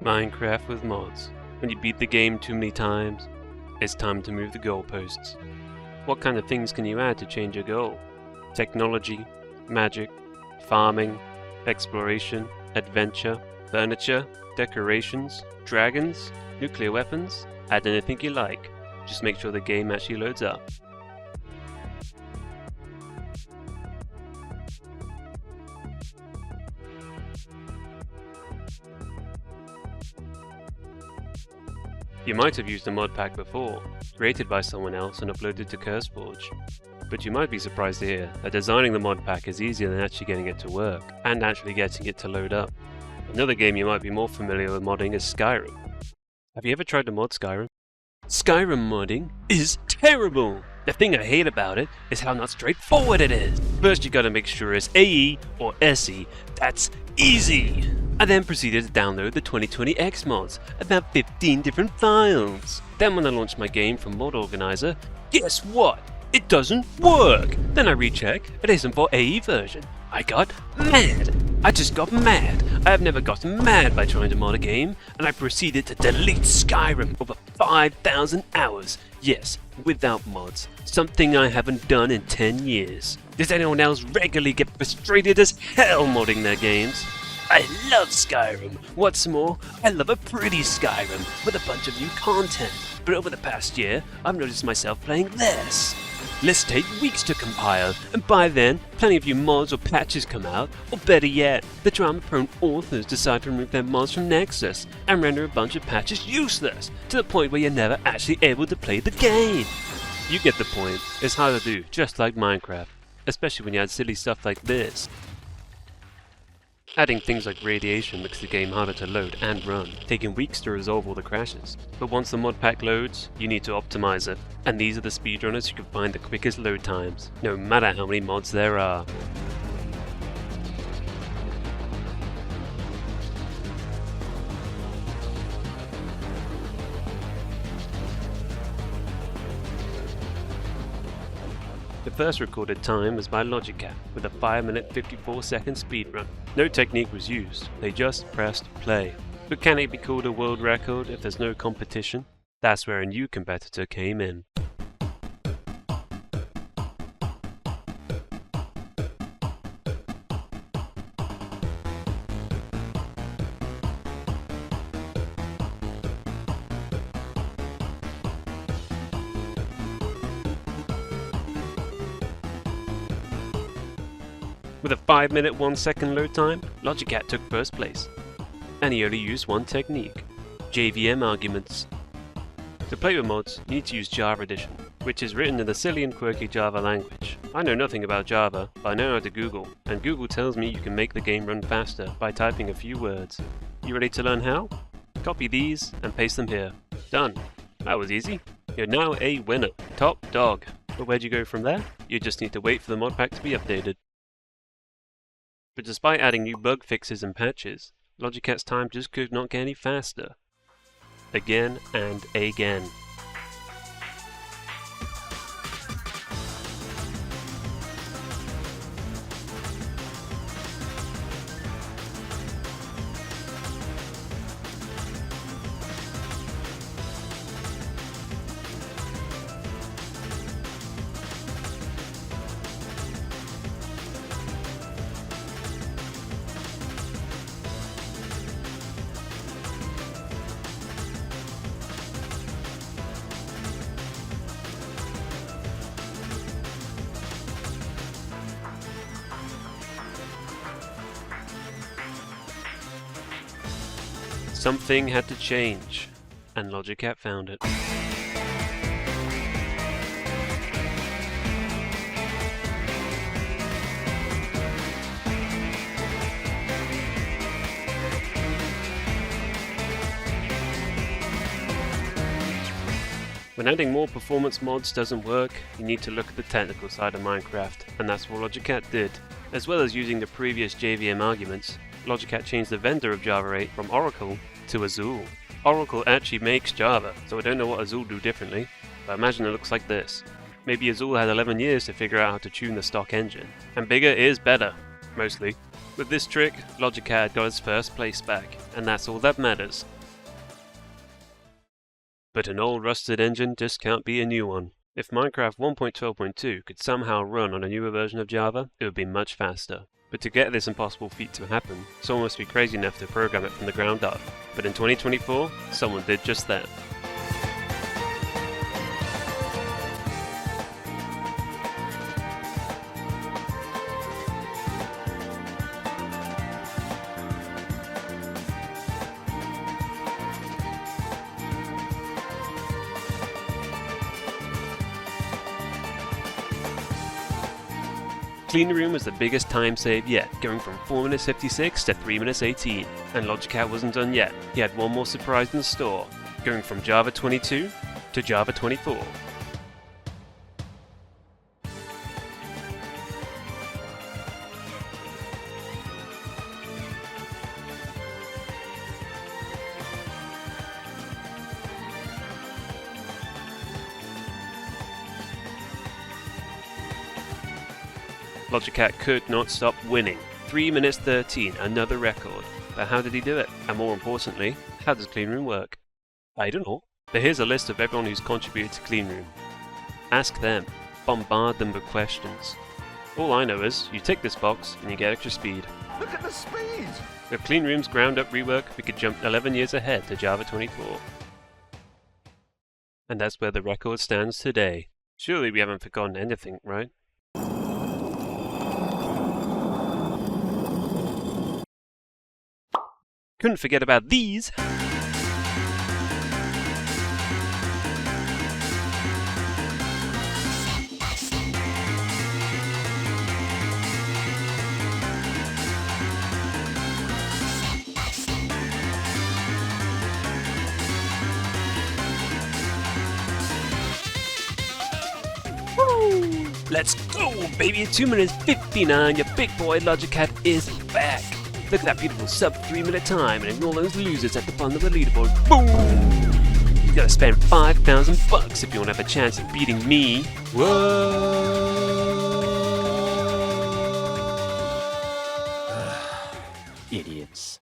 Minecraft with mods. When you beat the game too many times, it's time to move the goalposts. What kind of things can you add to change your goal? Technology, magic, farming, exploration, adventure, furniture, decorations, dragons, nuclear weapons? Add anything you like. Just make sure the game actually loads up. You might have used a mod pack before, created by someone else and uploaded to CurseForge. But you might be surprised to hear that designing the mod pack is easier than actually getting it to work, and actually getting it to load up. Another game you might be more familiar with modding is Skyrim. Have you ever tried to mod Skyrim? Skyrim modding is terrible! The thing I hate about it is how not straightforward it is. First you gotta make sure it's AE or SE, that's easy! I then proceeded to download the 2020 X mods, about 15 different files. Then when I launched my game from Mod Organizer, guess what? It doesn't work! Then I recheck, it isn't for AE version. I got mad! I just got mad! I have never gotten mad by trying to mod a game, and I proceeded to delete Skyrim over 5,000 hours. Yes, without mods. Something I haven't done in 10 years. Does anyone else regularly get frustrated as hell modding their games? I love Skyrim. What's more, I love a pretty Skyrim with a bunch of new content. But over the past year, I've noticed myself playing less. Lists take weeks to compile, and by then, plenty of new mods or patches come out, or better yet, the drama-prone authors decide to remove their mods from Nexus and render a bunch of patches useless, to the point where you're never actually able to play the game. You get the point. It's hard to do, just like Minecraft, especially when you add silly stuff like this. Adding things like radiation makes the game harder to load and run, taking weeks to resolve all the crashes. But once the mod pack loads, you need to optimize it, and these are the speedrunners who can find the quickest load times, no matter how many mods there are. The first recorded time was by LogicCat with a 5-minute 54-second speedrun. No technique was used, they just pressed play. But can it be called a world record if there's no competition? That's where a new competitor came in. With a 5-minute 1-second load time, LogicCat took first place, and he only used one technique, JVM Arguments. To play with mods, you need to use Java Edition, which is written in the silly and quirky Java language. I know nothing about Java, but I know how to Google, and Google tells me you can make the game run faster by typing a few words. You ready to learn how? Copy these and paste them here. Done. That was easy. You're now a winner. Top dog. But where'd you go from there? You just need to wait for the mod pack to be updated. But despite adding new bug fixes and patches, LogicCat's time just could not get any faster. Again and again. Something had to change, and LogicCat found it. When adding more performance mods doesn't work, you need to look at the technical side of Minecraft, and that's what LogicCat did. As well as using the previous JVM arguments, LogicCat changed the vendor of Java 8 from Oracle to Azul. Oracle actually makes Java, so I don't know what Azul do differently, but I imagine it looks like this. Maybe Azul had 11 years to figure out how to tune the stock engine. And bigger is better, mostly. With this trick, LogicCat got his first place back, and that's all that matters. But an old rusted engine just can't beat a new one. If Minecraft 1.12.2 could somehow run on a newer version of Java, it would be much faster. But to get this impossible feat to happen, someone must be crazy enough to program it from the ground up. But in 2024, someone did just that. Cleanroom was the biggest time save yet, going from 4 minutes 56 to 3 minutes 18. And Logicat wasn't done yet. He had one more surprise in store, going from Java 22 to Java 24. Logicat could not stop winning. 3 minutes 13, another record. But how did he do it? And more importantly, how does Cleanroom work? I don't know. But here's a list of everyone who's contributed to Cleanroom. Ask them. Bombard them with questions. All I know is, you tick this box and you get extra speed. Look at the speed! With Cleanroom's ground up rework, we could jump 11 years ahead to Java 24. And that's where the record stands today. Surely we haven't forgotten anything, right? Couldn't forget about these! Woo! Let's go, baby! 2 minutes 59, your big boy Logicat is back! Look at that beautiful sub 3 minute time and ignore those losers at the bottom of the leaderboard. Boom! You gotta spend $5,000 if you want to have a chance of beating me. Whoa! Idiots.